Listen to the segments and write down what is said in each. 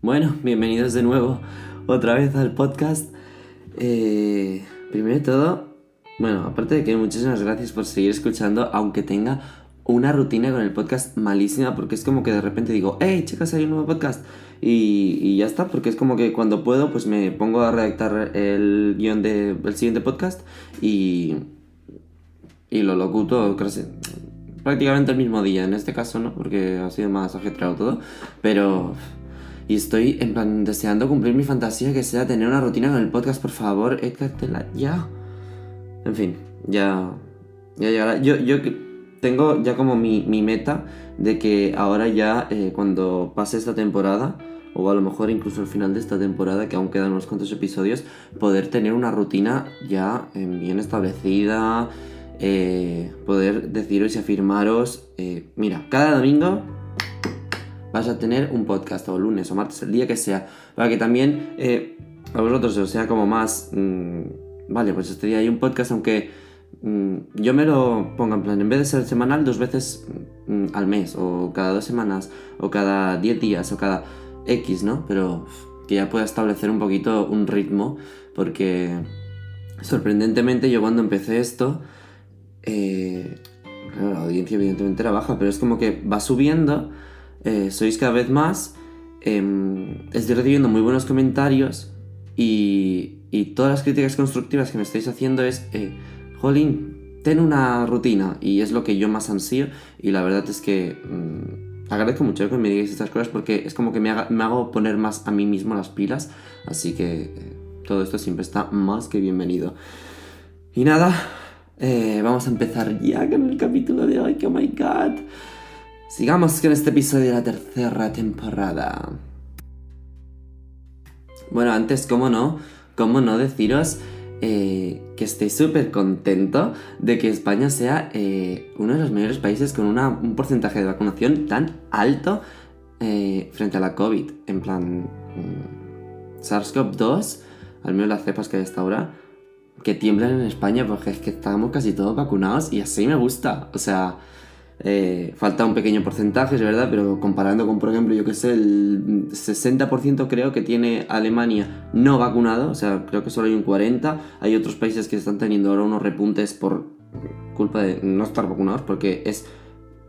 Bueno, bienvenidos de nuevo otra vez al podcast. Primero de todo, bueno, aparte de que muchísimas gracias por seguir escuchando, aunque tenga una rutina con el podcast malísima, porque es como que de repente digo, hey chicas, hay un nuevo podcast, y ya está, porque es como que cuando puedo, pues me pongo a redactar el guión del siguiente podcast y lo locuto casi prácticamente el mismo día, en este caso no, porque ha sido más ajetreado todo, pero... Y estoy en plan deseando cumplir mi fantasía, que sea tener una rutina con el podcast, por favor, Edgar, ya. En fin, ya llegará. Yo tengo ya como mi meta de que ahora ya cuando pase esta temporada, o a lo mejor incluso al final de esta temporada, que aún quedan unos cuantos episodios, poder tener una rutina ya bien establecida, poder deciros y afirmaros, mira, cada domingo vas a tener un podcast, o lunes o martes, el día que sea, para que también a vosotros os sea como más... vale, pues este día hay un podcast, aunque yo me lo ponga en plan, en vez de ser semanal, 2 veces al mes, o cada 2 semanas, o cada 10 días, o cada X, ¿no? Pero que ya pueda establecer un poquito un ritmo, porque sorprendentemente yo cuando empecé esto... claro, la audiencia evidentemente era baja, pero es como que va subiendo, sois cada vez más, estoy recibiendo muy buenos comentarios y todas las críticas constructivas que me estáis haciendo es, jolín, ten una rutina, y es lo que yo más ansío, y la verdad es que agradezco mucho que me digáis estas cosas, porque es como que me hago poner más a mí mismo las pilas, así que todo esto siempre está más que bienvenido. Y nada, vamos a empezar ya con el capítulo de hoy, que oh my god. Sigamos con este episodio de la tercera temporada. Bueno, antes, cómo no deciros que estoy súper contento de que España sea uno de los mayores países con un porcentaje de vacunación tan alto frente a la COVID. En plan, SARS-CoV-2, al menos las cepas que hay hasta ahora, que tiemblan en España, porque es que estamos casi todos vacunados y así me gusta. O sea, falta un pequeño porcentaje, es verdad, pero comparando con, por ejemplo, yo que sé, el 60% creo que tiene Alemania no vacunado, o sea, creo que solo hay un 40%. Hay otros países que están teniendo ahora unos repuntes por culpa de no estar vacunados, porque es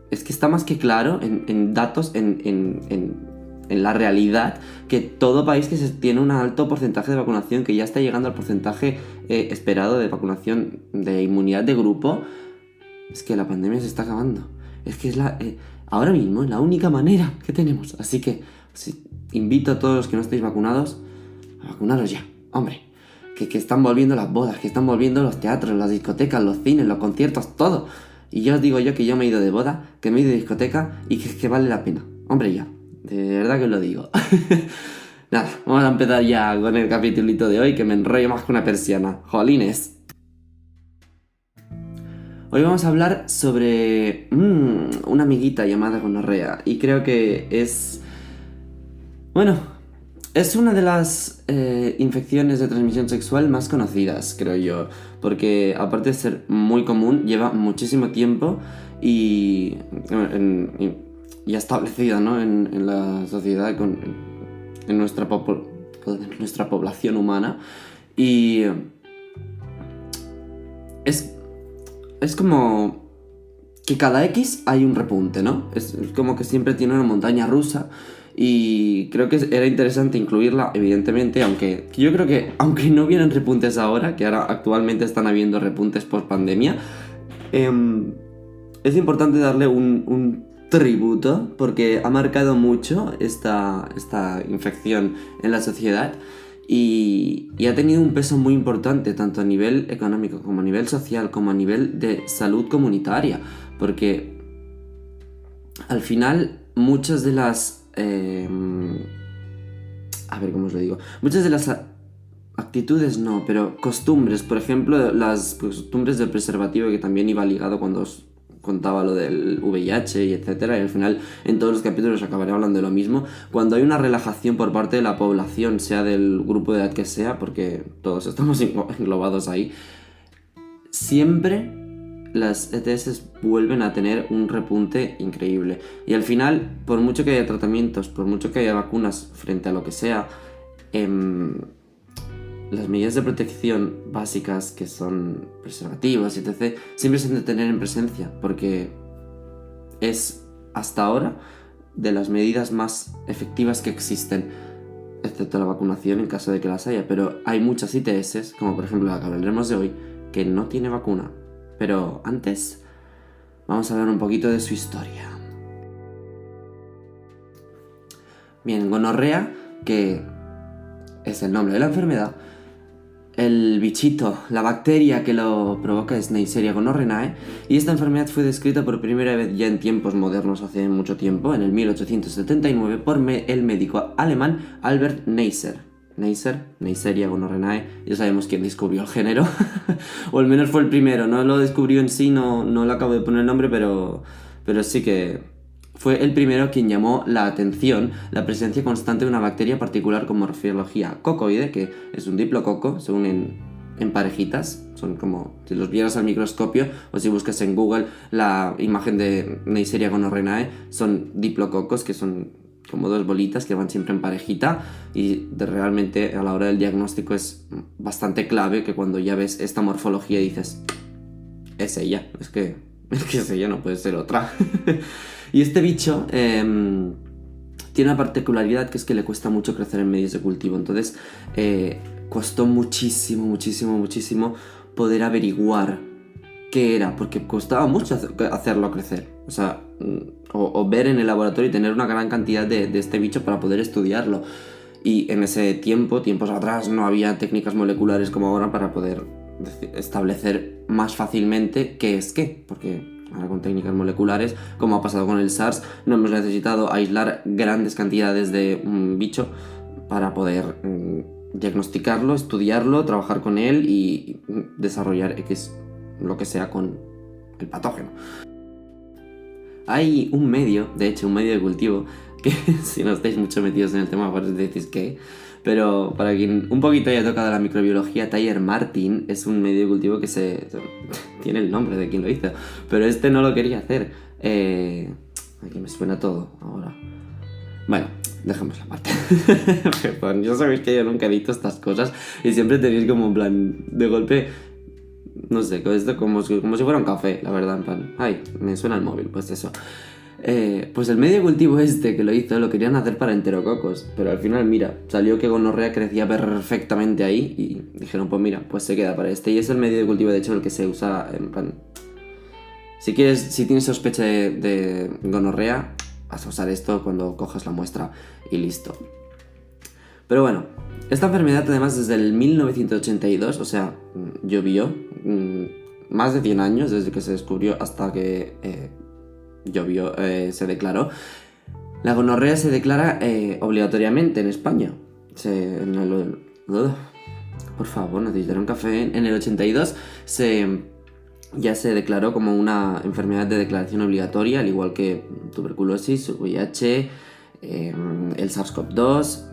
que está más que claro en datos, en la realidad, que todo país que tiene un alto porcentaje de vacunación, que ya está llegando al porcentaje esperado de vacunación de inmunidad de grupo, es que la pandemia se está acabando. Es que es ahora mismo es la única manera que tenemos. Así que invito a todos los que no estéis vacunados a vacunaros ya, hombre. Que están volviendo las bodas, que están volviendo los teatros, las discotecas, los cines, los conciertos, todo. Y yo os digo yo que yo me he ido de boda, que me he ido de discoteca y que vale la pena. Hombre, ya. De verdad que os lo digo. Nada, vamos a empezar ya con el capítulito de hoy, que me enrollo más que una persiana. Jolines. Hoy vamos a hablar sobre una amiguita llamada gonorrea, y creo que es... Bueno, es una de las infecciones de transmisión sexual más conocidas, creo yo, porque aparte de ser muy común, lleva muchísimo tiempo y establecida, ¿no? en la sociedad, en nuestra población humana, y es como que cada X hay un repunte, ¿no? Es como que siempre tiene una montaña rusa, y creo que era interesante incluirla, evidentemente, aunque yo creo que, aunque no vienen repuntes ahora, que ahora actualmente están habiendo repuntes post pandemia, es importante darle un tributo, porque ha marcado mucho esta infección en la sociedad. Y ha tenido un peso muy importante, tanto a nivel económico, como a nivel social, como a nivel de salud comunitaria, porque al final muchas de las... a ver, ¿cómo os lo digo? Muchas de las actitudes no, pero costumbres, por ejemplo, las costumbres del preservativo, que también iba ligado cuando os contaba lo del VIH y etcétera, y al final en todos los capítulos acabaré hablando de lo mismo. Cuando hay una relajación por parte de la población, sea del grupo de edad que sea, porque todos estamos englobados ahí, siempre las ETS vuelven a tener un repunte increíble. Y al final, por mucho que haya tratamientos, por mucho que haya vacunas frente a lo que sea, las medidas de protección básicas, que son preservativos, etc., siempre se han de tener en presencia, porque es hasta ahora de las medidas más efectivas que existen, excepto la vacunación en caso de que las haya. Pero hay muchas ITS, como por ejemplo la que hablaremos de hoy, que no tiene vacuna. Pero antes, vamos a hablar un poquito de su historia. Bien, gonorrea, que es el nombre de la enfermedad, el bichito, la bacteria que lo provoca es Neisseria gonorrhoeae, y esta enfermedad fue descrita por primera vez ya en tiempos modernos, hace mucho tiempo, en el 1879, por el médico alemán Albert Neisser. Neisseria gonorrhoeae, ya sabemos quién descubrió el género, o al menos fue el primero, no lo descubrió en sí, no le acabo de poner el nombre, pero sí que fue el primero quien llamó la atención la presencia constante de una bacteria particular con morfología cocoide, que es un diplococo, se unen en parejitas, son como si los vieras al microscopio, o si buscas en Google la imagen de Neisseria gonorrhoeae, son diplococos, que son como dos bolitas que van siempre en parejita, y realmente a la hora del diagnóstico es bastante clave que cuando ya ves esta morfología dices, es ella, es que es ella, no puede ser otra. Y este bicho tiene una particularidad, que es que le cuesta mucho crecer en medios de cultivo. Entonces costó muchísimo poder averiguar qué era, porque costaba mucho hacerlo crecer. O sea, o ver en el laboratorio y tener una gran cantidad de este bicho para poder estudiarlo. Y en ese tiempos atrás, no había técnicas moleculares como ahora para poder establecer más fácilmente qué es qué, porque ahora con técnicas moleculares, como ha pasado con el SARS, no hemos necesitado aislar grandes cantidades de un bicho para poder diagnosticarlo, estudiarlo, trabajar con él y desarrollar lo que sea con el patógeno. Hay un medio de cultivo, que si no estáis mucho metidos en el tema, pues decís que... Pero para quien un poquito haya tocado la microbiología, Tyler Martin es un medio de cultivo que tiene el nombre de quien lo hizo, pero este no lo quería hacer. Aquí me suena todo ahora. Bueno, dejemos la parte. Perdón, ya sabéis que yo nunca edito estas cosas y siempre tenéis como en plan de golpe, no sé, esto como si fuera un café, la verdad, en plan, ay, me suena el móvil, pues eso. Pues el medio de cultivo que lo hizo lo querían hacer para enterococos, pero al final, mira, salió que gonorrea crecía perfectamente ahí y dijeron, pues mira, pues se queda para este. Y es el medio de cultivo, de hecho, el que se usa en plan... Si tienes sospecha de gonorrea, vas a usar esto cuando cojas la muestra y listo. Pero bueno, esta enfermedad además desde el 1982, o sea, llovió más de 100 años desde que se descubrió hasta que... se declaró. La gonorrea se declara obligatoriamente en España. Por favor, necesitaré un café. En el 82 ya se declaró como una enfermedad de declaración obligatoria, al igual que tuberculosis, VIH, el SARS-CoV-2,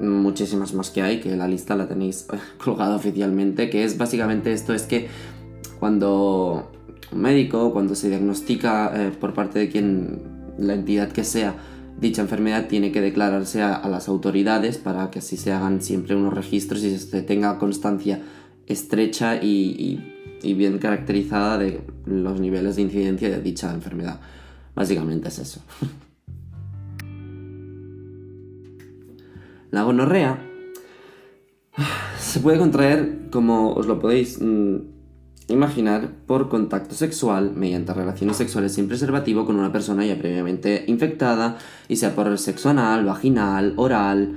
muchísimas más que hay, que la lista la tenéis colgada oficialmente, que es básicamente esto, es que cuando un médico, cuando se diagnostica por parte de la entidad que sea, dicha enfermedad tiene que declararse a las autoridades para que así se hagan siempre unos registros y se tenga constancia estrecha y bien caracterizada de los niveles de incidencia de dicha enfermedad. Básicamente es eso. La gonorrea se puede contraer, como os lo podéis imaginar, por contacto sexual mediante relaciones sexuales sin preservativo con una persona ya previamente infectada, y sea por el sexo anal, vaginal, oral.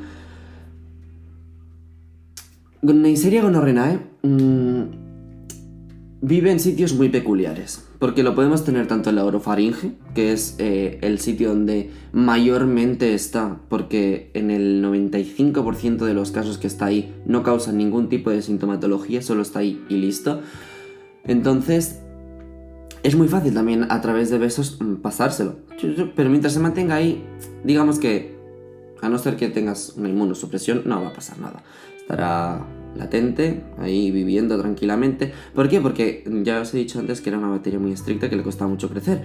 Neisseria gonorrhoeae vive en sitios muy peculiares, porque lo podemos tener tanto en la orofaringe, que es el sitio donde mayormente está, porque en el 95% de los casos que está ahí no causa ningún tipo de sintomatología, solo está ahí y listo. Entonces es muy fácil también a través de besos pasárselo, pero mientras se mantenga ahí, digamos que a no ser que tengas una inmunosupresión, no va a pasar nada. Estará latente, ahí viviendo tranquilamente. ¿Por qué? Porque ya os he dicho antes que era una bacteria muy estricta que le costaba mucho crecer.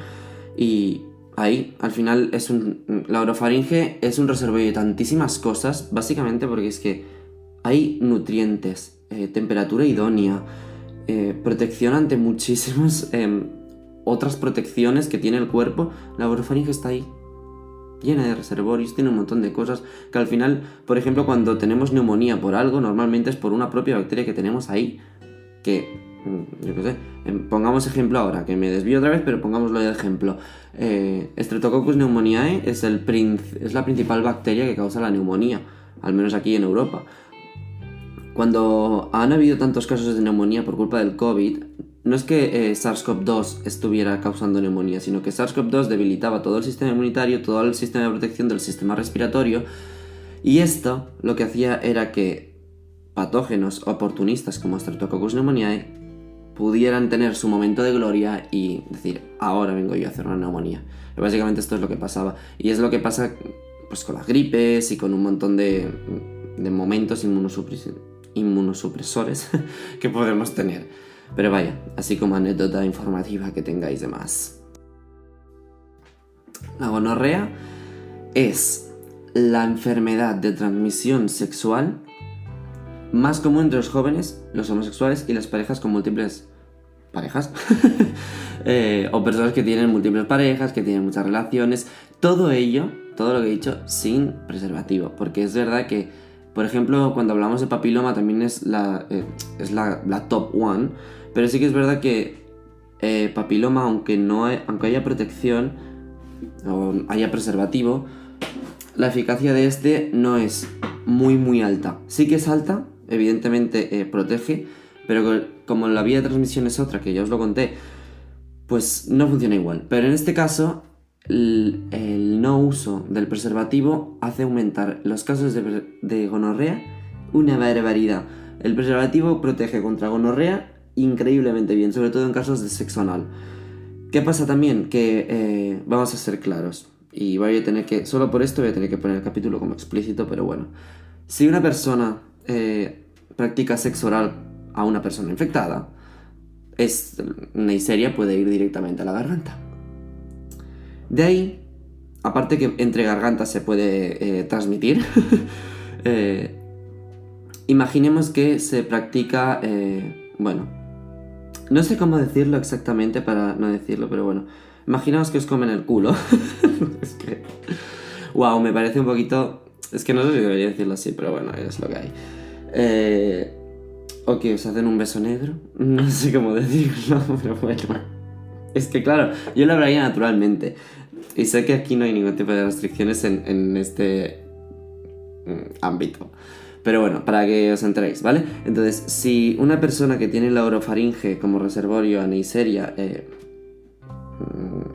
Y ahí, al final, la orofaringe es un reservorio de tantísimas cosas, básicamente porque es que hay nutrientes, temperatura idónea, protección ante muchísimas otras protecciones que tiene el cuerpo. La orofaringe está ahí, llena de reservorios, tiene un montón de cosas que al final, por ejemplo, cuando tenemos neumonía por algo, normalmente es por una propia bacteria que tenemos ahí, que, yo qué sé, pongamos ejemplo ahora, que me desvío otra vez, pero pongámoslo de ejemplo. Streptococcus pneumoniae es la principal bacteria que causa la neumonía, al menos aquí en Europa. Cuando han habido tantos casos de neumonía por culpa del COVID, no es que SARS-CoV-2 estuviera causando neumonía, sino que SARS-CoV-2 debilitaba todo el sistema inmunitario, todo el sistema de protección del sistema respiratorio, y esto lo que hacía era que patógenos oportunistas como Streptococcus pneumoniae pudieran tener su momento de gloria y decir, ahora vengo yo a hacer una neumonía. Y básicamente esto es lo que pasaba. Y es lo que pasa pues con las gripes y con un montón de momentos inmunosupresores que podemos tener. Pero vaya, así como anécdota informativa que tengáis de más. La gonorrea es la enfermedad de transmisión sexual más común entre los jóvenes, los homosexuales y las parejas con múltiples parejas. O personas que tienen múltiples parejas, que tienen muchas relaciones. Todo ello, todo lo que he dicho, sin preservativo. Porque es verdad que, por ejemplo, cuando hablamos de papiloma también es la top one. Pero sí que es verdad que papiloma, aunque haya protección o haya preservativo, la eficacia de este no es muy alta. Sí que es alta, evidentemente protege, pero como la vía de transmisión es otra, que ya os lo conté, pues no funciona igual. Pero en este caso, el no uso del preservativo hace aumentar los casos de gonorrea una barbaridad. El preservativo protege contra gonorrea increíblemente bien, sobre todo en casos de sexo anal. ¿Qué pasa también? Que vamos a ser claros. Y voy a tener que, solo por esto voy a tener que poner el capítulo como explícito, pero bueno. Si una persona practica sexo oral a una persona infectada, Neisseria puede ir directamente a la garganta. De ahí, aparte que entre gargantas se puede transmitir, imaginemos que se practica, no sé cómo decirlo exactamente para no decirlo, pero bueno, imaginaos que os comen el culo. Es que, wow, me parece un poquito, es que no sé si debería decirlo así, pero bueno, es lo que hay. O que os hacen un beso negro, no sé cómo decirlo, pero bueno. Es que claro, yo lo hablaría naturalmente. Y sé que aquí no hay ningún tipo de restricciones en este ámbito. Pero bueno, para que os enteréis, ¿vale? Entonces, si una persona que tiene la orofaringe como reservorio a Neisseria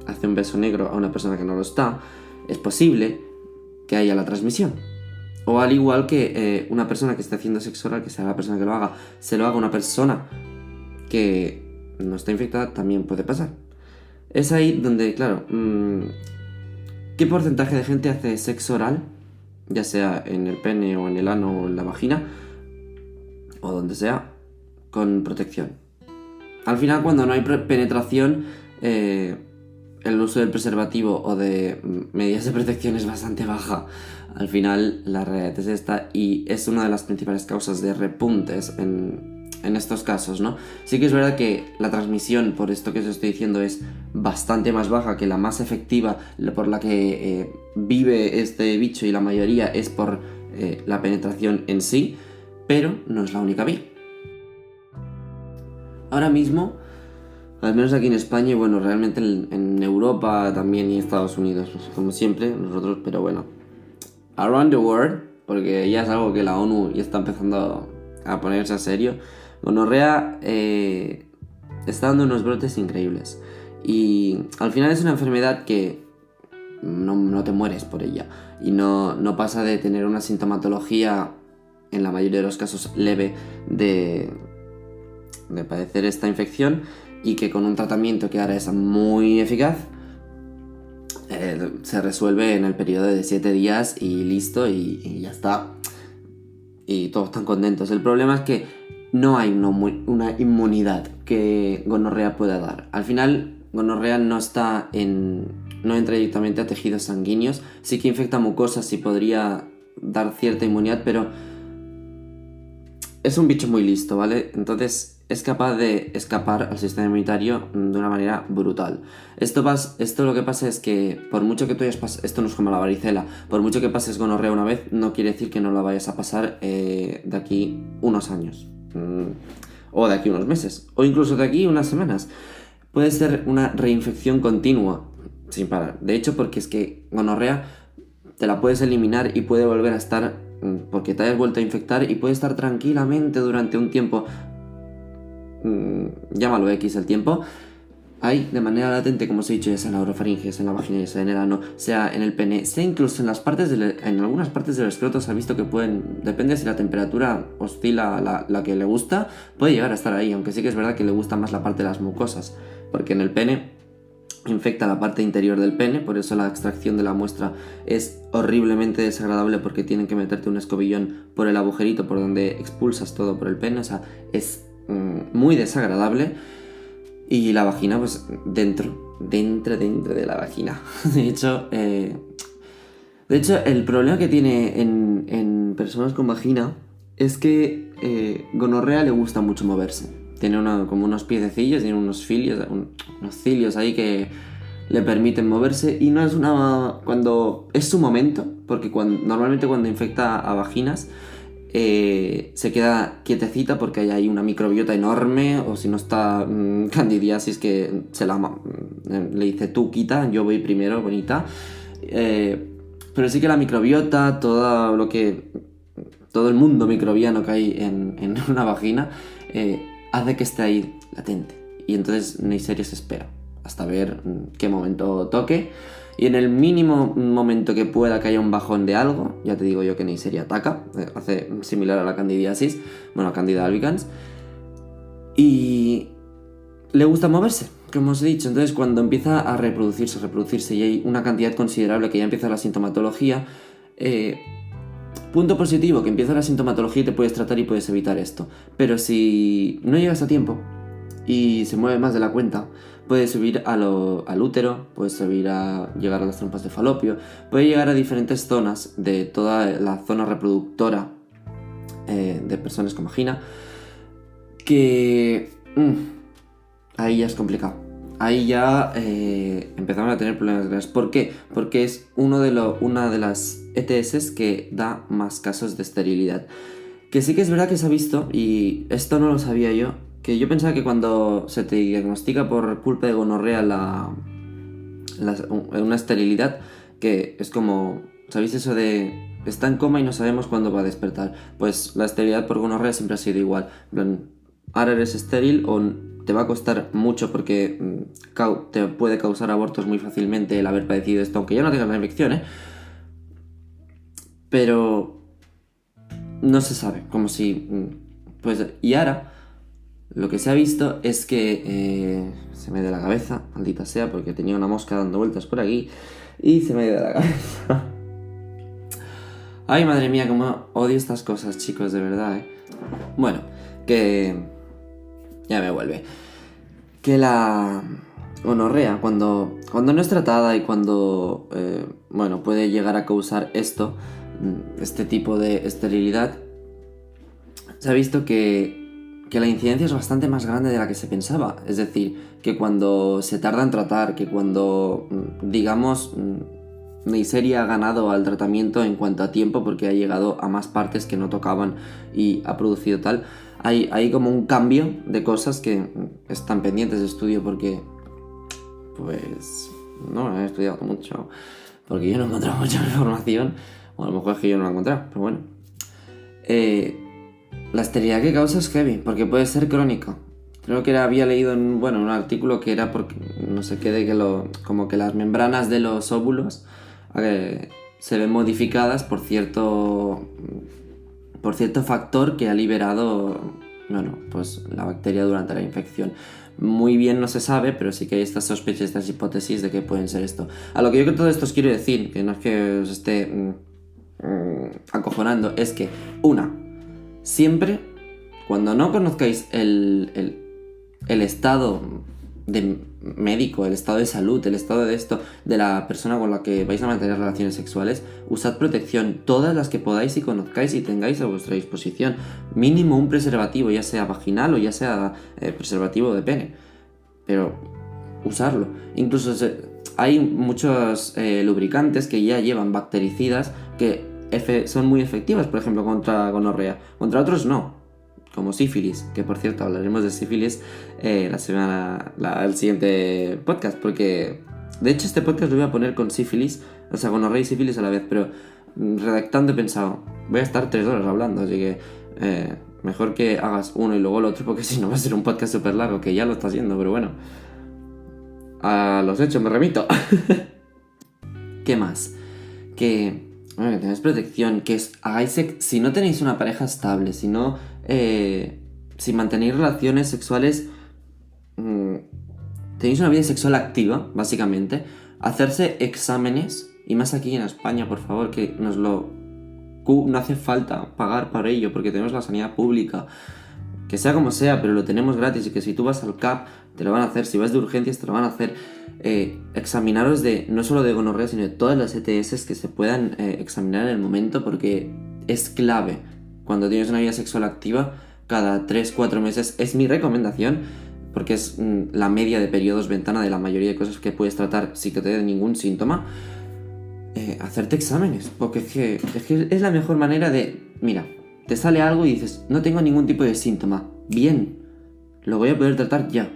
hace un beso negro a una persona que no lo está, es posible que haya la transmisión. O al igual que una persona que esté haciendo sexo oral, que sea la persona que lo haga, se lo haga a una persona que no está infectada, también puede pasar. Es ahí donde, claro, ¿qué porcentaje de gente hace sexo oral? Ya sea en el pene o en el ano o en la vagina, o donde sea, con protección. Al final, cuando no hay penetración, el uso del preservativo o de medidas de protección es bastante baja. Al final, la realidad es esta y es una de las principales causas de repuntes en estos casos, ¿no? Sí que es verdad que la transmisión, por esto que os estoy diciendo, es bastante más baja, que la más efectiva por la que vive este bicho y la mayoría es por la penetración en sí, pero no es la única vía. Ahora mismo, al menos aquí en España y bueno, realmente en Europa también y Estados Unidos, como siempre, nosotros, pero bueno, around the world, porque ya es algo que la ONU ya está empezando a ponerse a serio. Gonorrea está dando unos brotes increíbles y al final es una enfermedad que no te mueres por ella y no pasa de tener una sintomatología, en la mayoría de los casos leve, de padecer esta infección y que con un tratamiento que ahora es muy eficaz se resuelve en el periodo de 7 días y listo y ya está. y todos están contentos. El problema es que no hay una inmunidad que gonorrea pueda dar. Al final, gonorrea no entra directamente a tejidos sanguíneos, sí que infecta mucosas y podría dar cierta inmunidad, pero es un bicho muy listo, ¿vale? Entonces es capaz de escapar al sistema inmunitario de una manera brutal. Esto lo que pasa es que por mucho que tú hayas pasado, esto no es como la varicela, por mucho que pases gonorrea una vez, no quiere decir que no la vayas a pasar de aquí unos años, o de aquí unos meses, o incluso de aquí unas semanas. Puede ser una reinfección continua, sin parar. De hecho, porque es que gonorrea te la puedes eliminar y puede volver a estar, porque te hayas vuelto a infectar, y puede estar tranquilamente durante un tiempo, llámalo X el tiempo, ahí de manera latente, como os he dicho, ya sea en la orofaringe, sea en la vagina, ya sea en el ano, sea en el pene, sea incluso en algunas partes del escroto. Se ha visto que depende si la temperatura oscila la que le gusta, puede llegar a estar ahí, aunque sí que es verdad que le gusta más la parte de las mucosas, porque en el pene infecta la parte interior del pene, por eso la extracción de la muestra es horriblemente desagradable, porque tienen que meterte un escobillón por el agujerito por donde expulsas todo por el pene, o sea, es muy desagradable. Y la vagina, pues dentro de la vagina. De hecho, el problema que tiene en personas con vagina es que gonorrea le gusta mucho moverse. Tiene como unos piececillos, tiene unos cilios ahí que le permiten moverse, y no es cuando es su momento, porque normalmente cuando infecta a vaginas se queda quietecita porque hay ahí una microbiota enorme, o si no está candidiasis, que le dice tú quita, yo voy primero, bonita. Pero sí que la microbiota, todo el mundo microbiano que hay en una vagina, hace que esté ahí latente, y entonces Neisseria se espera hasta ver qué momento toque, y en el mínimo momento que pueda que haya un bajón de algo, ya te digo yo que Neisseria ataca, hace similar a la candidiasis, a Candida albicans, y le gusta moverse, como os he dicho. Entonces cuando empieza a reproducirse y hay una cantidad considerable que ya empieza la sintomatología, punto positivo, que empieza la sintomatología y te puedes tratar y puedes evitar esto. Pero si no llegas a tiempo y se mueve más de la cuenta, puede subir al útero, puede llegar a las trompas de falopio, puede llegar a diferentes zonas de toda la zona reproductora de personas con vagina, que ahí ya es complicado. Ahí ya empezamos a tener problemas graves. ¿Por qué? Porque es una de las ETS que da más casos de esterilidad. Que sí que es verdad que se ha visto, y esto no lo sabía yo, que yo pensaba que cuando se te diagnostica por culpa de gonorrea una esterilidad, que es como, ¿sabéis eso de está en coma y no sabemos cuándo va a despertar? Pues la esterilidad por gonorrea siempre ha sido igual. Ahora eres estéril, o te va a costar mucho porque te puede causar abortos muy fácilmente el haber padecido esto, aunque ya no tengas la infección, pero no se sabe, como si pues. Y ahora lo que se ha visto es que se me da la cabeza, maldita sea, porque tenía una mosca dando vueltas por aquí y se me da la cabeza. Ay, madre mía, cómo odio estas cosas, chicos, de verdad, Bueno, que ya me vuelve. Que la gonorrea, cuando no es tratada y cuando puede llegar a causar este tipo de esterilidad, se ha visto que la incidencia es bastante más grande de la que se pensaba. Es decir, que cuando se tarda en tratar, que cuando, digamos, Neisseria ha ganado al tratamiento en cuanto a tiempo, porque ha llegado a más partes que no tocaban y ha producido tal, hay como un cambio de cosas que están pendientes de estudio, porque pues no he estudiado mucho, porque yo no he encontrado mucha información, o a lo mejor es que yo no la he encontrado, pero bueno. La esterilidad que causa es heavy, porque puede ser crónica. Creo que había leído en un artículo que era porque no sé qué, como que las membranas de los óvulos se ven modificadas por cierto factor que ha liberado pues la bacteria durante la infección. Muy bien no se sabe, pero sí que hay estas sospechas, estas hipótesis de que pueden ser esto. A lo que yo con todo esto os quiero decir, que no es que os esté acojonando, es que siempre, cuando no conozcáis el estado de médico, el estado de salud, el estado de esto, de la persona con la que vais a mantener relaciones sexuales, usad protección, todas las que podáis y conozcáis y tengáis a vuestra disposición. Mínimo un preservativo, ya sea vaginal o ya sea preservativo de pene. Pero usarlo. Incluso hay muchos lubricantes que ya llevan bactericidas que son muy efectivas, por ejemplo, contra gonorrea. Contra otros no. Como sífilis, que por cierto hablaremos de sífilis el siguiente podcast, porque de hecho este podcast lo voy a poner con sífilis, o sea, gonorrea y sífilis a la vez, pero redactando he pensado, voy a estar 3 horas hablando, así que mejor que hagas uno y luego el otro, porque si no va a ser un podcast súper largo, que ya lo está haciendo, pero bueno, a los hechos me remito. ¿Qué más? Que tenéis protección, que hagáis si no tenéis una pareja estable, si mantenéis relaciones sexuales, tenéis una vida sexual activa, básicamente, hacerse exámenes, y más aquí en España, por favor, que no hace falta pagar por ello, porque tenemos la sanidad pública, que sea como sea, pero lo tenemos gratis, y que si tú vas al CAP, te lo van a hacer, si vas de urgencias, te lo van a hacer. Examinaros no solo de gonorrea, sino de todas las ETS que se puedan examinar en el momento, porque es clave. Cuando tienes una vida sexual activa, cada 3-4 meses es mi recomendación, porque es la media de periodos ventana de la mayoría de cosas que puedes tratar sin que te dé ningún síntoma. Hacerte exámenes, porque es que es la mejor manera de, mira, te sale algo y dices, no tengo ningún tipo de síntoma, bien, lo voy a poder tratar ya,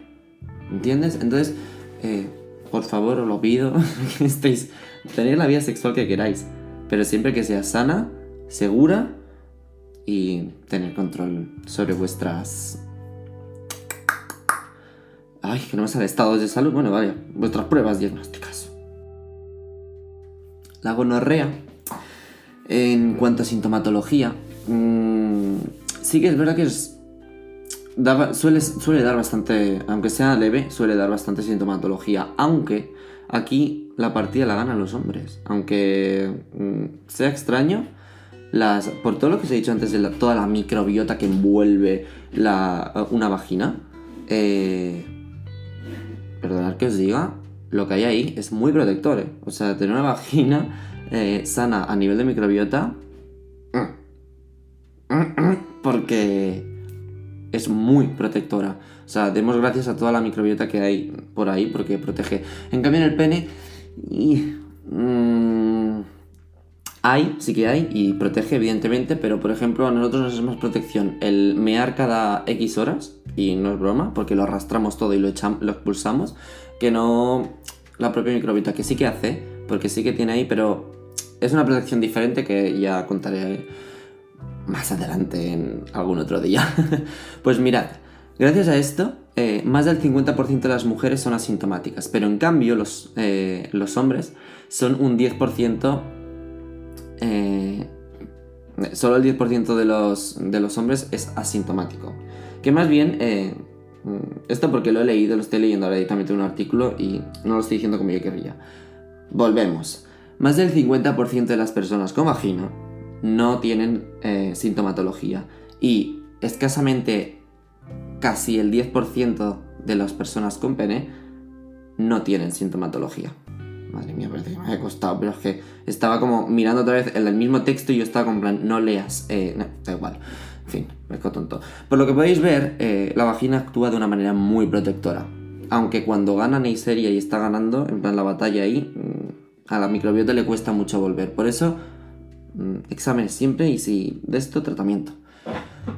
¿entiendes? Entonces, por favor, os lo pido, que tener la vida sexual que queráis, pero siempre que sea sana, segura y tener control sobre vuestras... Ay, que no me sale estados de salud, bueno, vale, vuestras pruebas diagnósticas. La gonorrea, en cuanto a sintomatología, sí que es verdad que suele dar bastante, aunque sea leve, suele dar bastante sintomatología, aunque aquí la partida la ganan los hombres, aunque sea extraño, por todo lo que os he dicho antes de toda la microbiota que envuelve una vagina, perdonad que os diga, lo que hay ahí es muy protector, o sea, tener una vagina sana a nivel de microbiota, porque es muy protectora. O sea, demos gracias a toda la microbiota que hay por ahí, porque protege. En cambio, en el pene, sí que hay, y protege, evidentemente, pero por ejemplo, a nosotros nos es más protección el mear cada X horas, y no es broma, porque lo arrastramos todo y lo expulsamos, que no la propia microbiota, que sí que hace, porque sí que tiene ahí, pero es una protección diferente que ya contaré más adelante en algún otro día. Pues mirad, gracias a esto, más del 50% de las mujeres son asintomáticas, pero en cambio los hombres son un 10%, solo el 10% de los hombres es asintomático. Que más bien, esto porque lo he leído, lo estoy leyendo ahora directamente en un artículo y no lo estoy diciendo como yo querría. Volvemos. Más del 50% de las personas con vagina no tienen sintomatología, y escasamente casi el 10% de las personas con pene no tienen sintomatología. Madre mía, parece que me ha costado, pero es que estaba como mirando otra vez el mismo texto y yo estaba como en plan, no leas, no, da igual, en fin, me quedo tonto. Por lo que podéis ver, la vagina actúa de una manera muy protectora, aunque cuando gana Neisseria y está ganando, en plan la batalla ahí, a la microbiota le cuesta mucho volver. Por eso, exámenes siempre, y si de esto, tratamiento.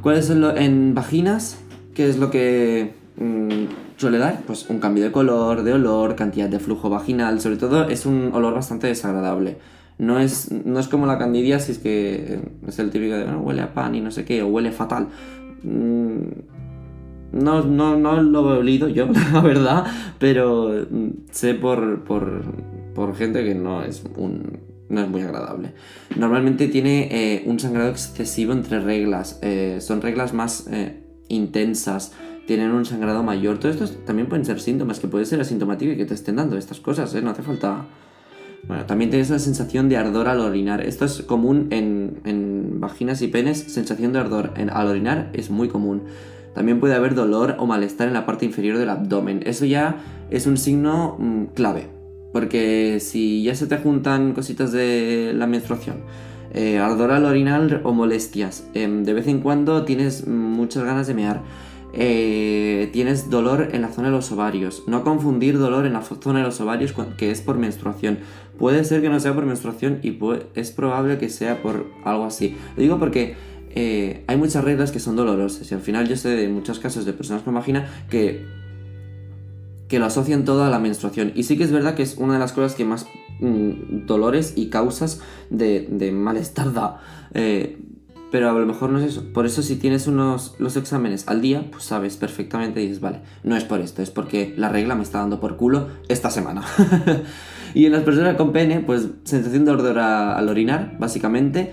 ¿Cuáles son en vaginas? ¿Qué es lo que suele dar? Pues un cambio de color, de olor, cantidad de flujo vaginal. Sobre todo es un olor bastante desagradable. No es como la candidiasis, que es el típico de huele a pan y no sé qué, o huele fatal. No lo he olido yo, la verdad, pero sé por gente que no es muy agradable. Normalmente tiene un sangrado excesivo entre reglas, son reglas más intensas, tienen un sangrado mayor. Todo esto también pueden ser síntomas, que puede ser asintomático y que te estén dando estas cosas, no hace falta. Bueno, también tienes la sensación de ardor al orinar. Esto es común en vaginas y penes, sensación de ardor al orinar es muy común. También puede haber dolor o malestar en la parte inferior del abdomen. Eso ya es un signo clave, porque si ya se te juntan cositas de la menstruación, ardor al orinar o molestias, de vez en cuando tienes muchas ganas de mear, tienes dolor en la zona de los ovarios. No confundir dolor en la zona de los ovarios que es por menstruación. Puede ser que no sea por menstruación y es probable que sea por algo así. Lo digo porque hay muchas reglas que son dolorosas y al final yo sé de muchos casos de personas con vagina que lo asocian todo a la menstruación. Y sí que es verdad que es una de las cosas que más dolores y causas de malestar da. Pero a lo mejor no es eso. Por eso si tienes los exámenes al día, pues sabes perfectamente y dices, vale, no es por esto, es porque la regla me está dando por culo esta semana. Y en las personas con pene, pues sensación de ardor al orinar, básicamente,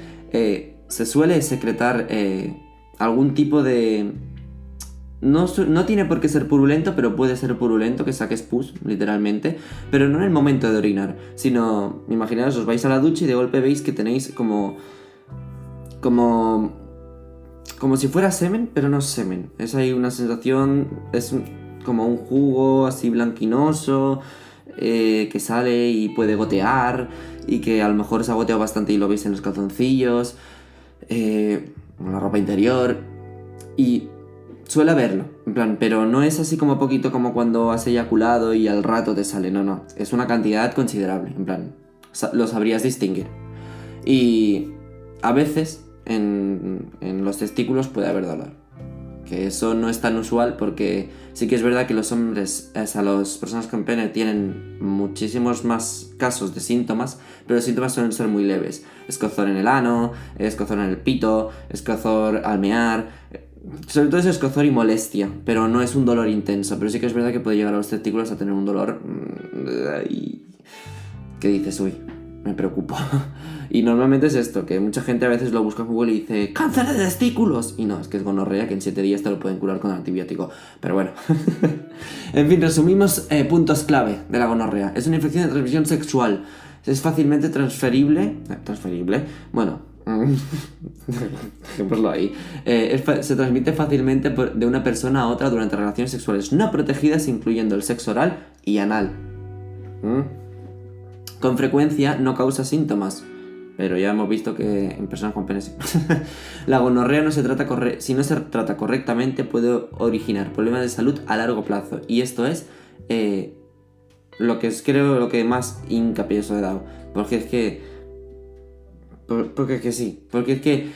se suele secretar algún tipo de... No tiene por qué ser purulento, pero puede ser purulento, que saques pus, literalmente. Pero no en el momento de orinar, sino, imaginaos, os vais a la ducha y de golpe veis que tenéis como si fuera semen, pero no es semen. Es ahí una sensación, como un jugo así blanquinoso, que sale y puede gotear, y que a lo mejor se ha goteado bastante y lo veis en los calzoncillos, en la ropa interior, y suele haberlo, en plan, pero no es así como poquito como cuando has eyaculado y al rato te sale, no, es una cantidad considerable, en plan, lo sabrías distinguir. Y a veces en los testículos puede haber dolor, que eso no es tan usual porque sí que es verdad que los hombres, las personas con pene tienen muchísimos más casos de síntomas, pero los síntomas suelen ser muy leves. Escozor en el ano, escozor en el pito, escozor al mear, sobre todo es escozor y molestia, pero no es un dolor intenso. Pero sí que es verdad que puede llegar a los testículos a tener un dolor que dices, uy, me preocupo. Y normalmente es esto, que mucha gente a veces lo busca en Google y dice ¡cáncer de testículos! Y no, es que es gonorrea, que en 7 días te lo pueden curar con antibiótico. Pero bueno. En fin, resumimos puntos clave de la gonorrea. Es una infección de transmisión sexual. Es fácilmente transferible. Bueno. Dejémoslo ahí. Se transmite fácilmente de una persona a otra durante relaciones sexuales no protegidas, incluyendo el sexo oral y anal. Con frecuencia no causa síntomas, pero ya hemos visto que en personas con pene sí. La gonorrea si no se trata correctamente puede originar problemas de salud a largo plazo, y esto es lo que más hincapié os he dado, porque es que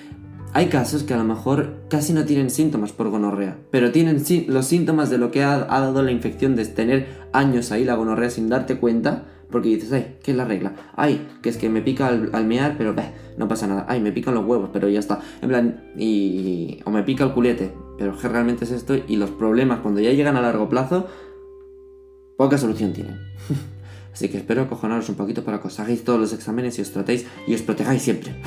hay casos que a lo mejor casi no tienen síntomas por gonorrea, pero tienen los síntomas de lo que ha dado la infección, de tener años ahí la gonorrea sin darte cuenta. Porque dices, ay, ¿qué es la regla? Ay, que es que me pica al mear, pero no pasa nada. Ay, me pican los huevos, pero ya está. En plan, o me pica el culete, pero que realmente es esto. Y los problemas, cuando ya llegan a largo plazo, poca solución tienen. Así que espero acojonaros un poquito para que os hagáis todos los exámenes y os tratéis y os protejáis siempre.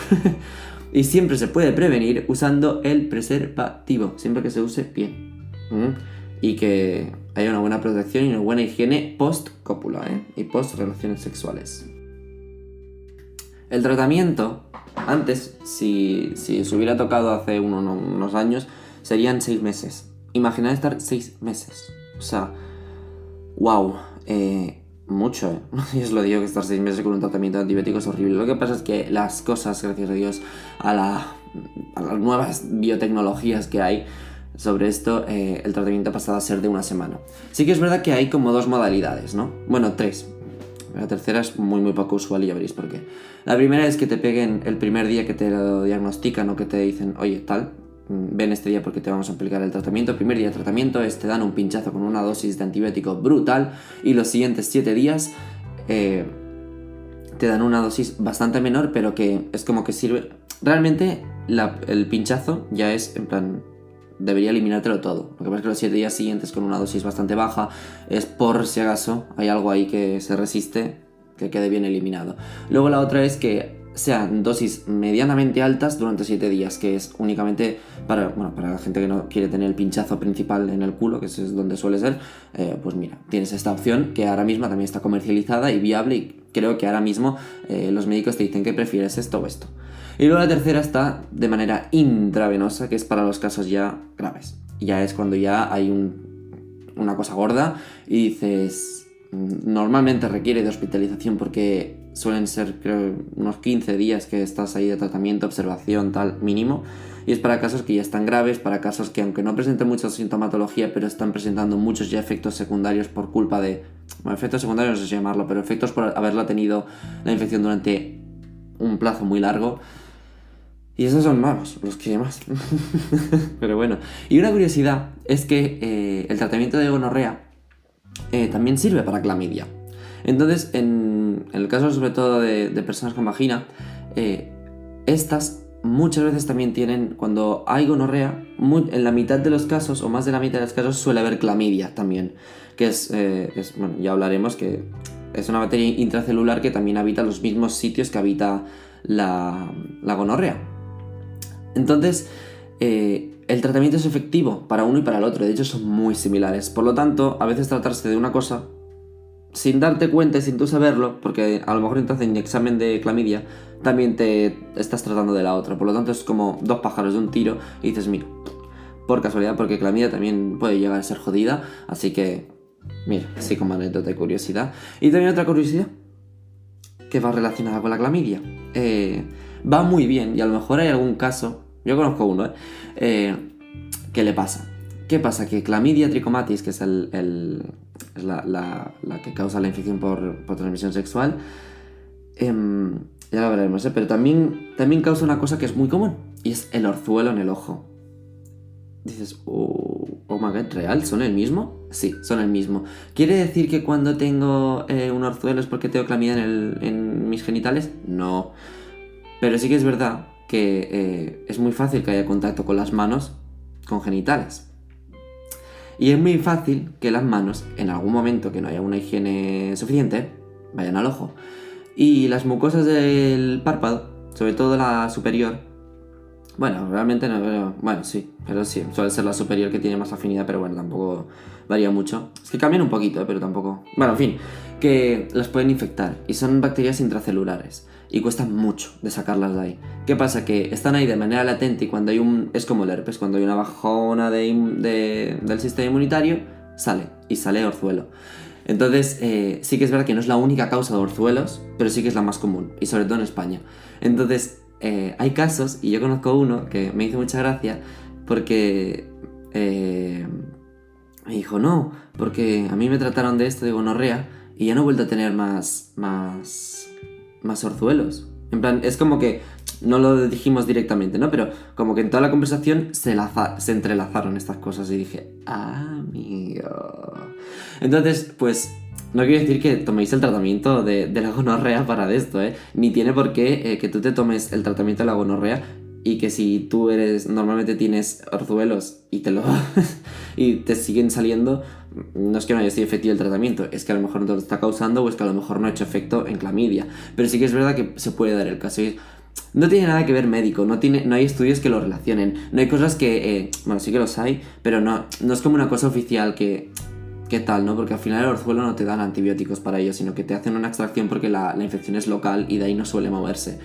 Y siempre se puede prevenir usando el preservativo, siempre que se use bien. Y que haya una buena protección y una buena higiene post-cópula, y post-relaciones sexuales. El tratamiento, antes, si se hubiera tocado hace unos años, serían 6 meses. Imaginad estar 6 meses. O sea, wow, mucho, Yo os lo digo, que estar 6 meses con un tratamiento de antibióticos es horrible. Lo que pasa es que las cosas, gracias a Dios, a las nuevas biotecnologías que hay sobre esto, el tratamiento ha pasado a ser de 1 semana. Sí que es verdad que hay como 2 modalidades, ¿no? Bueno, 3. La tercera es muy poco usual y ya veréis por qué. La primera es que te peguen el primer día que te lo diagnostican o que te dicen, oye, tal, ven este día porque te vamos a aplicar el tratamiento. El primer día de tratamiento te dan un pinchazo con una dosis de antibiótico brutal, y los siguientes 7 días te dan una dosis bastante menor, pero que es como que sirve... Realmente el pinchazo ya es en plan... debería eliminártelo todo. Lo que pasa es que los 7 días siguientes con una dosis bastante baja es por si acaso hay algo ahí que se resiste, que quede bien eliminado. Luego la otra es que sean dosis medianamente altas durante 7 días, que es únicamente para la gente que no quiere tener el pinchazo principal en el culo, que es donde suele ser. Pues mira, tienes esta opción que ahora mismo también está comercializada y viable, y creo que ahora mismo los médicos te dicen que prefieres esto o esto. Y luego la tercera está de manera intravenosa, que es para los casos ya graves. Ya es cuando ya hay una cosa gorda y dices, normalmente requiere de hospitalización porque suelen ser, creo, unos 15 días que estás ahí de tratamiento, observación, tal, mínimo. Y es para casos que ya están graves, para casos que aunque no presenten mucha sintomatología, pero están presentando muchos ya efectos secundarios por culpa de... Bueno, efectos secundarios no sé si llamarlo, pero efectos por haberla tenido la infección durante un plazo muy largo. Y esos son malos, los que más. Pero bueno. Y una curiosidad es que el tratamiento de gonorrea también sirve para clamidia. Entonces, en el caso sobre todo de personas con vagina, estas muchas veces también tienen, cuando hay gonorrea, en la mitad de los casos, o más de la mitad de los casos, suele haber clamidia también. Que es bueno, ya hablaremos, que es una bacteria intracelular que también habita los mismos sitios que habita la gonorrea. Entonces, el tratamiento es efectivo para uno y para el otro, de hecho son muy similares. Por lo tanto, a veces tratarse de una cosa sin darte cuenta y sin tú saberlo, porque a lo mejor entonces en examen de clamidia también te estás tratando de la otra. Por lo tanto, es como dos pájaros de un tiro y dices, mira, por casualidad, porque clamidia también puede llegar a ser jodida, así que, mira, así como anécdota y curiosidad. Y también otra curiosidad que va relacionada con la clamidia. Va muy bien y a lo mejor hay algún caso, yo conozco uno, que le pasa. ¿Qué pasa? Que clamidia trichomatis, que es la que causa la infección por transmisión sexual, ya lo veremos, pero también causa una cosa que es muy común, y es el orzuelo en el ojo. Dices, oh my god, ¿real? ¿Son el mismo? Sí, son el mismo. ¿Quiere decir que cuando tengo un orzuelo es porque tengo clamidia en mis genitales? No. Pero sí que es verdad que es muy fácil que haya contacto con las manos con genitales. Y es muy fácil que las manos, en algún momento que no haya una higiene suficiente, vayan al ojo. Y las mucosas del párpado, sobre todo la superior, bueno, realmente no, bueno, sí, pero sí, suele ser la superior que tiene más afinidad, pero bueno, tampoco varía mucho. Es que cambian un poquito, pero tampoco... Bueno, en fin, que las pueden infectar y son bacterias intracelulares y cuesta mucho de sacarlas de ahí. ¿Qué pasa? Que están ahí de manera latente y cuando hay es como el herpes, cuando hay una bajona del sistema inmunitario, sale orzuelo. Entonces, sí que es verdad que no es la única causa de orzuelos, pero sí que es la más común, y sobre todo en España. Entonces, hay casos, y yo conozco uno que me hizo mucha gracia, porque me dijo, no, porque a mí me trataron de esto, de gonorrea, y ya no he vuelto a tener más orzuelos. En plan, es como que no lo dijimos directamente, ¿no? Pero como que en toda la conversación se entrelazaron estas cosas y dije, amigo. Entonces, pues, no quiero decir que toméis el tratamiento de la gonorrea para esto, ¿eh? Ni tiene por qué que tú te tomes el tratamiento de la gonorrea y que si tú normalmente tienes orzuelos y y te siguen saliendo, no es que no haya sido efectivo el tratamiento, es que a lo mejor no te lo está causando o es que a lo mejor no ha hecho efecto en clamidia. Pero sí que es verdad que se puede dar el caso. No tiene nada que ver médico, no hay estudios que lo relacionen, no hay cosas que, bueno, sí que los hay, pero no es como una cosa oficial que tal, ¿no? Porque al final el orzuelo no te dan antibióticos para ello, sino que te hacen una extracción porque la infección es local y de ahí no suele moverse.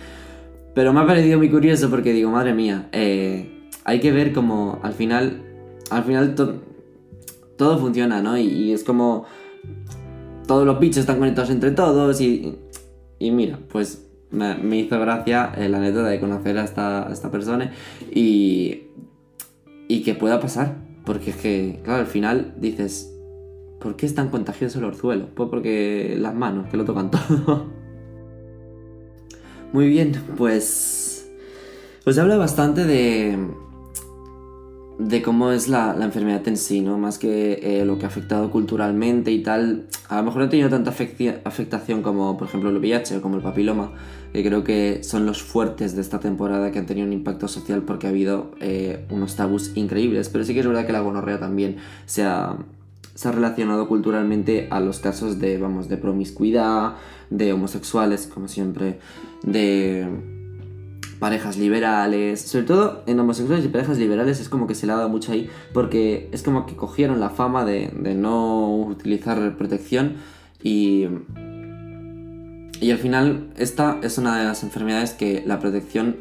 Pero me ha parecido muy curioso porque digo, madre mía, hay que ver como al final todo funciona, ¿no? Y es como todos los bichos están conectados entre todos y mira, pues me hizo gracia la anécdota de conocer a esta persona y que pueda pasar, porque es que, claro, al final dices, ¿por qué es tan contagioso el orzuelo? Pues porque las manos, que lo tocan todo. Muy bien, pues habla bastante de cómo es la enfermedad en sí, ¿no? Más que lo que ha afectado culturalmente y tal. A lo mejor no ha tenido tanta afectación como, por ejemplo, el VIH o como el papiloma, que creo que son los fuertes de esta temporada que han tenido un impacto social porque ha habido unos tabús increíbles. Pero sí que es verdad que la gonorrea también se ha relacionado culturalmente a los casos de promiscuidad, de homosexuales, como siempre, de parejas liberales. Sobre todo en homosexuales y parejas liberales es como que se le ha dado mucho ahí, porque es como que cogieron la fama de no utilizar protección y al final esta es una de las enfermedades que la protección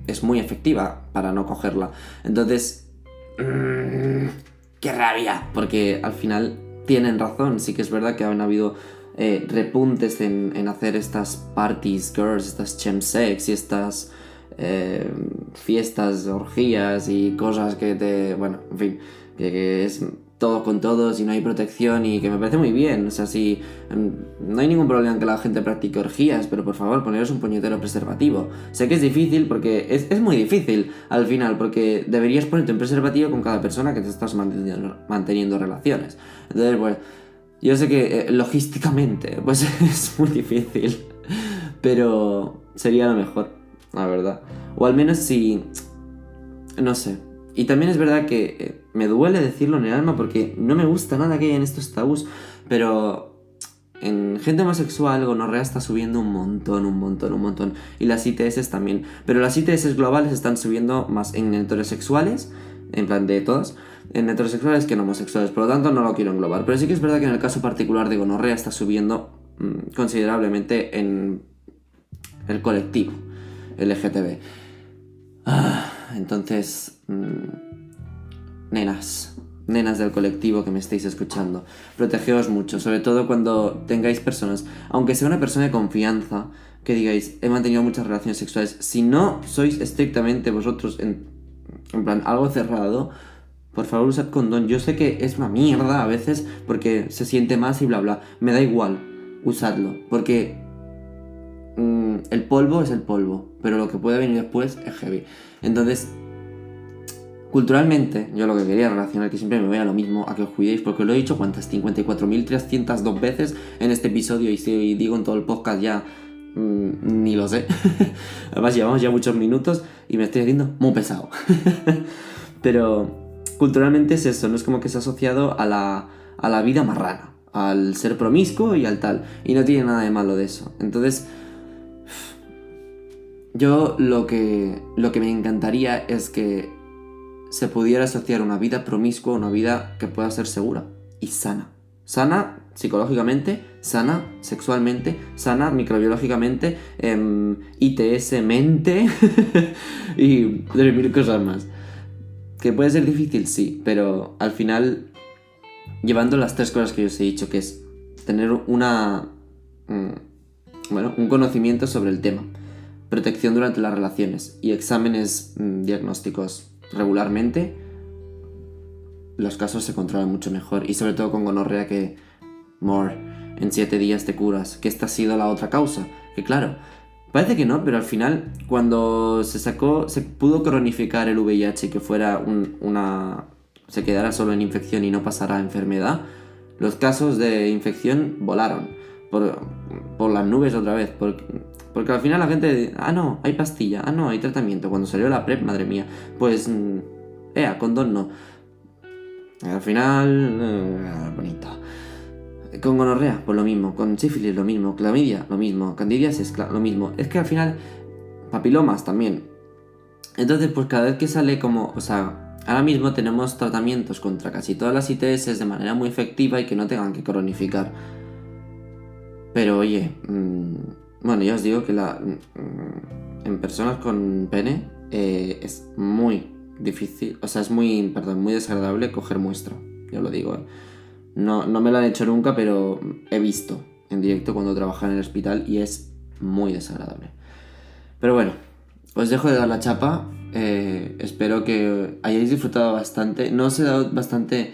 es muy efectiva para no cogerla. Entonces, ¡qué rabia! Porque al final tienen razón. Sí que es verdad que han habido repuntes en hacer estas parties girls, estas chemsex y estas fiestas, orgías y cosas que te... Bueno, en fin, que es todos con todos y no hay protección, y que me parece muy bien. O sea, si no hay ningún problema en que la gente practique orgías, pero por favor, poneros un puñetero preservativo. Sé que es difícil, porque es muy difícil al final, porque deberías ponerte un preservativo con cada persona que te estás manteniendo relaciones. Entonces, pues, yo sé que logísticamente pues es muy difícil, pero sería lo mejor, la verdad. O al menos si... no sé. Y también es verdad que me duele decirlo en el alma, porque no me gusta nada que haya en estos tabús, pero en gente homosexual gonorrea está subiendo un montón. Y las ITS también. Pero las ITS globales están subiendo más en heterosexuales, en plan de todas, en heterosexuales que en homosexuales. Por lo tanto, no lo quiero englobar. Pero sí que es verdad que en el caso particular de gonorrea está subiendo considerablemente en el colectivo LGTB. Entonces, nenas del colectivo que me estáis escuchando, protegeos mucho, sobre todo cuando tengáis personas, aunque sea una persona de confianza, que digáis, he mantenido muchas relaciones sexuales. Si no sois estrictamente vosotros en plan algo cerrado, por favor usad condón. Yo sé que es una mierda a veces porque se siente más y bla bla, me da igual, usadlo, porque el polvo es el polvo, pero lo que puede venir después es heavy. Entonces, culturalmente, yo lo que quería relacionar, que siempre me voy a lo mismo, a que os cuidéis, porque lo he dicho cuántas, 54.302 veces en este episodio, y si digo en todo el podcast ya, ni lo sé. Además llevamos ya muchos minutos y me estoy haciendo muy pesado. Pero culturalmente es eso, no es como que se ha asociado a la vida marrana, al ser promiscuo y al tal, y no tiene nada de malo de eso. Entonces, yo lo que me encantaría es que se pudiera asociar una vida promiscua a una vida que pueda ser segura y sana. Sana psicológicamente, sana sexualmente, sana microbiológicamente, ITS-mente y 3.000 cosas más. Que puede ser difícil, sí, pero al final, llevando las 3 cosas que yo os he dicho, que es tener un conocimiento sobre el tema, protección durante las relaciones y exámenes diagnósticos regularmente, los casos se controlan mucho mejor. Y sobre todo con gonorrea, que en 7 días te curas, que esta ha sido la otra causa, que claro, parece que no, pero al final cuando se pudo cronificar el VIH y que fuera se quedara solo en infección y no pasara a enfermedad, los casos de infección volaron por las nubes otra vez, porque al final la gente, no, hay pastilla, no, hay tratamiento. Cuando salió la PrEP, madre mía, pues, condón no. Al final, bonito. Con gonorrea, pues lo mismo. Con sífilis, lo mismo. Clamidia, lo mismo. Candidiasis, lo mismo. Es que al final, papilomas también. Entonces, pues cada vez que sale ahora mismo tenemos tratamientos contra casi todas las ITS de manera muy efectiva y que no tengan que cronificar. Pero oye, bueno, ya os digo que en personas con pene es muy difícil, es muy desagradable coger muestra, yo lo digo. No me lo han hecho nunca, pero he visto en directo cuando trabajaba en el hospital y es muy desagradable. Pero bueno, os dejo de dar la chapa. Espero que hayáis disfrutado bastante. No os he dado bastante...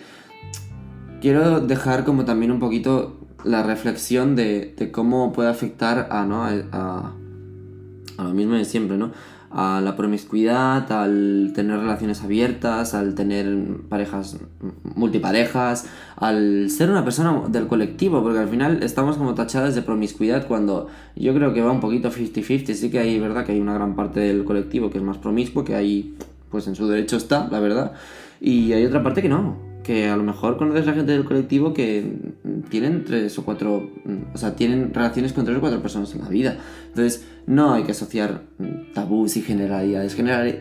Quiero dejar como también un poquito la reflexión de cómo puede afectar a lo mismo de siempre, ¿no? A la promiscuidad, al tener relaciones abiertas, al tener parejas, multiparejas, al ser una persona del colectivo, porque al final estamos como tachadas de promiscuidad cuando yo creo que va un poquito 50-50. Sí que hay, verdad, que hay una gran parte del colectivo que es más promiscuo, que ahí, pues en su derecho está, la verdad, y hay otra parte que no. Que a lo mejor conoces a gente del colectivo que tienen 3 o 4... tienen relaciones con 3 o 4 personas en la vida. Entonces, no hay que asociar tabús y generalidades.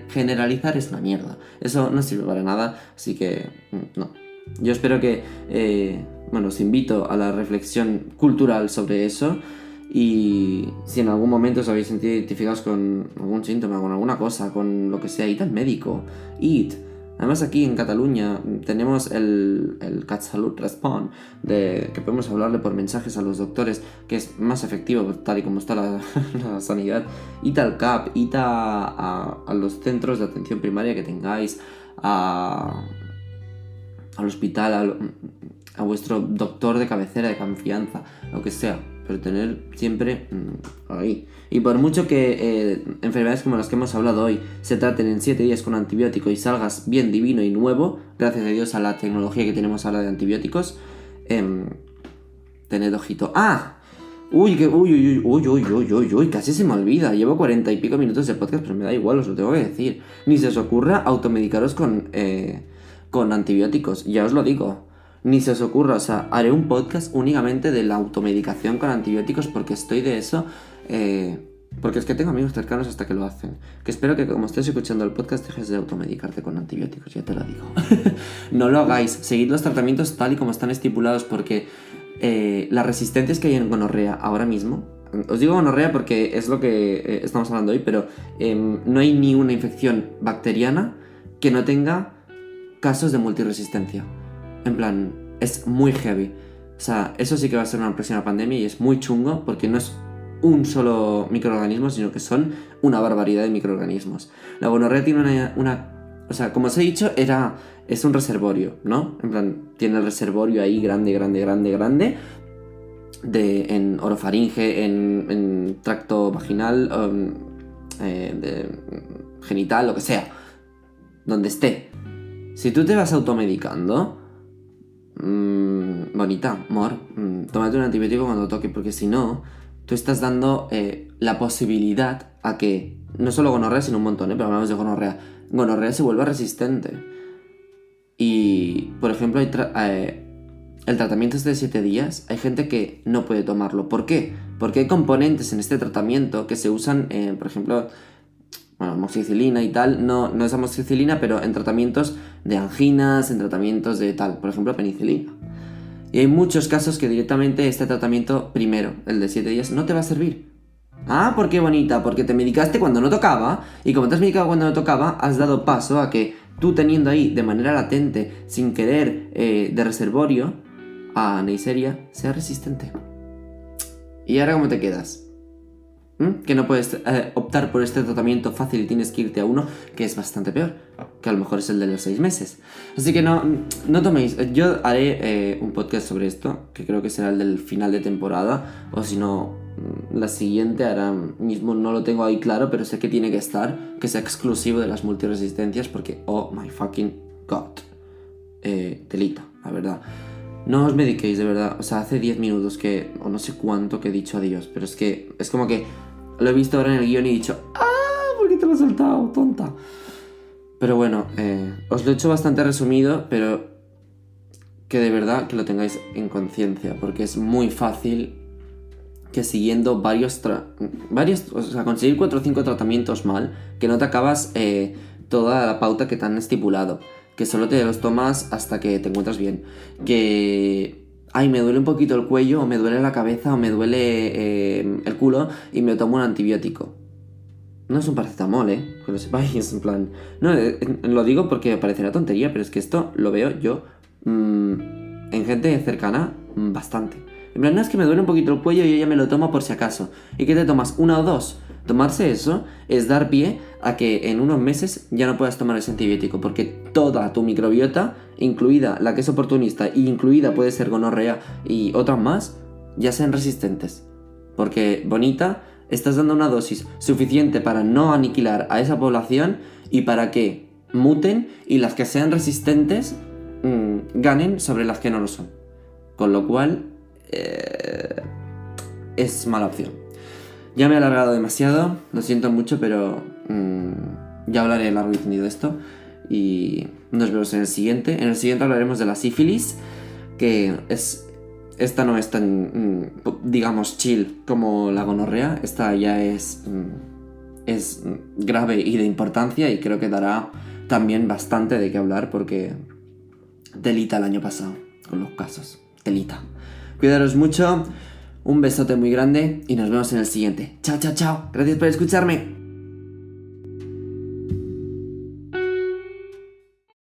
Generalizar es una mierda. Eso no sirve para nada, así que no. Yo espero que... os invito a la reflexión cultural sobre eso. Y si en algún momento os habéis sentido identificados con algún síntoma, con alguna cosa, con lo que sea, id al médico, id. Además aquí en Cataluña tenemos el CatSalut Respon, que podemos hablarle por mensajes a los doctores, que es más efectivo tal y como está la sanidad. Id al CAP, id a los centros de atención primaria que tengáis, al hospital, a vuestro doctor de cabecera, de confianza, lo que sea, pero tener siempre ahí. Y por mucho que enfermedades como las que hemos hablado hoy se traten en 7 días con antibiótico y salgas bien divino y nuevo, gracias a Dios a la tecnología que tenemos ahora de antibióticos, tened ojito. Uy, casi se me olvida. Llevo 40 y pico minutos de podcast, pero me da igual, os lo tengo que decir. Ni se os ocurra automedicaros con antibióticos, ya os lo digo. Ni se os ocurra, o sea, haré un podcast únicamente de la automedicación con antibióticos porque estoy de eso, porque es que tengo amigos cercanos hasta que lo hacen. Que espero que como estés escuchando el podcast dejes de automedicarte con antibióticos, ya te lo digo. No lo hagáis, seguid los tratamientos tal y como están estipulados porque las resistencias que hay en gonorrea ahora mismo, os digo gonorrea porque es lo que estamos hablando hoy, pero no hay ni una infección bacteriana que no tenga casos de multiresistencia. En plan, es muy heavy. O sea, eso sí que va a ser una próxima pandemia y es muy chungo porque no es un solo microorganismo, sino que son una barbaridad de microorganismos. La gonorrea tiene o sea, como os he dicho, es un reservorio, ¿no? En plan, tiene el reservorio ahí grande, en orofaringe, en tracto vaginal, genital, lo que sea, donde esté. Si tú te vas automedicando, bonita, amor, tómate un antibiótico cuando toque, porque si no, tú estás dando la posibilidad a que, no solo gonorrea, sino un montón, pero hablamos de gonorrea se vuelva resistente. Y, por ejemplo, el tratamiento es de 7 días, hay gente que no puede tomarlo. ¿Por qué? Porque hay componentes en este tratamiento que se usan, por ejemplo, bueno, amoxicilina y tal, no es amoxicilina, pero en tratamientos de anginas, en tratamientos de tal, por ejemplo, penicilina. Y hay muchos casos que directamente este tratamiento primero, el de 7 días, no te va a servir. ¿Por qué bonita? Porque te medicaste cuando no tocaba, y como te has medicado cuando no tocaba, has dado paso a que tú teniendo ahí de manera latente, sin querer, de reservorio, a Neisseria, sea resistente. ¿Y ahora cómo te quedas? Que no puedes optar por este tratamiento fácil y tienes que irte a uno que es bastante peor, que a lo mejor es el de los 6 meses. Así que no toméis. Yo haré un podcast sobre esto, que creo que será el del final de temporada, o si no, la siguiente. Ahora mismo no lo tengo ahí claro, pero sé que tiene que estar, que sea exclusivo de las multiresistencias, porque oh my fucking god, telita, la verdad. No os mediquéis, de verdad. O sea, hace 10 minutos que, o no sé cuánto que he dicho adiós, pero es que es como que lo he visto ahora en el guión y he dicho, ¿por qué te lo he soltado, tonta? Pero bueno, os lo he hecho bastante resumido, pero que de verdad que lo tengáis en conciencia, porque es muy fácil que siguiendo varios, o sea, conseguir 4 o 5 tratamientos mal, que no te acabas toda la pauta que te han estipulado, que solo te los tomas hasta que te encuentras bien, que me duele un poquito el cuello, o me duele la cabeza, o me duele el culo, y me tomo un antibiótico. No es un paracetamol, que lo sepáis, en plan... No, lo digo porque parecerá tontería, pero es que esto lo veo yo en gente cercana bastante. En plan, no, es que me duele un poquito el cuello y yo ya me lo tomo por si acaso. ¿Y qué te tomas? ¿1 o 2? Tomarse eso es dar pie a que en unos meses ya no puedas tomar ese antibiótico, porque toda tu microbiota, incluida la que es oportunista, y incluida puede ser gonorrea y otras más, ya sean resistentes. Porque, bonita, estás dando una dosis suficiente para no aniquilar a esa población y para que muten y las que sean resistentes ganen sobre las que no lo son. Con lo cual, es mala opción. Ya me he alargado demasiado, lo siento mucho, pero ya hablaré largo y tendido de esto. Y nos vemos en el siguiente. En el siguiente hablaremos de la sífilis, que esta no es tan, digamos, chill como la gonorrea. Esta ya es grave y de importancia, y creo que dará también bastante de qué hablar, porque telita el año pasado con los casos. Telita. Cuidaros mucho. Un besote muy grande y nos vemos en el siguiente. Chao, chao, chao. Gracias por escucharme.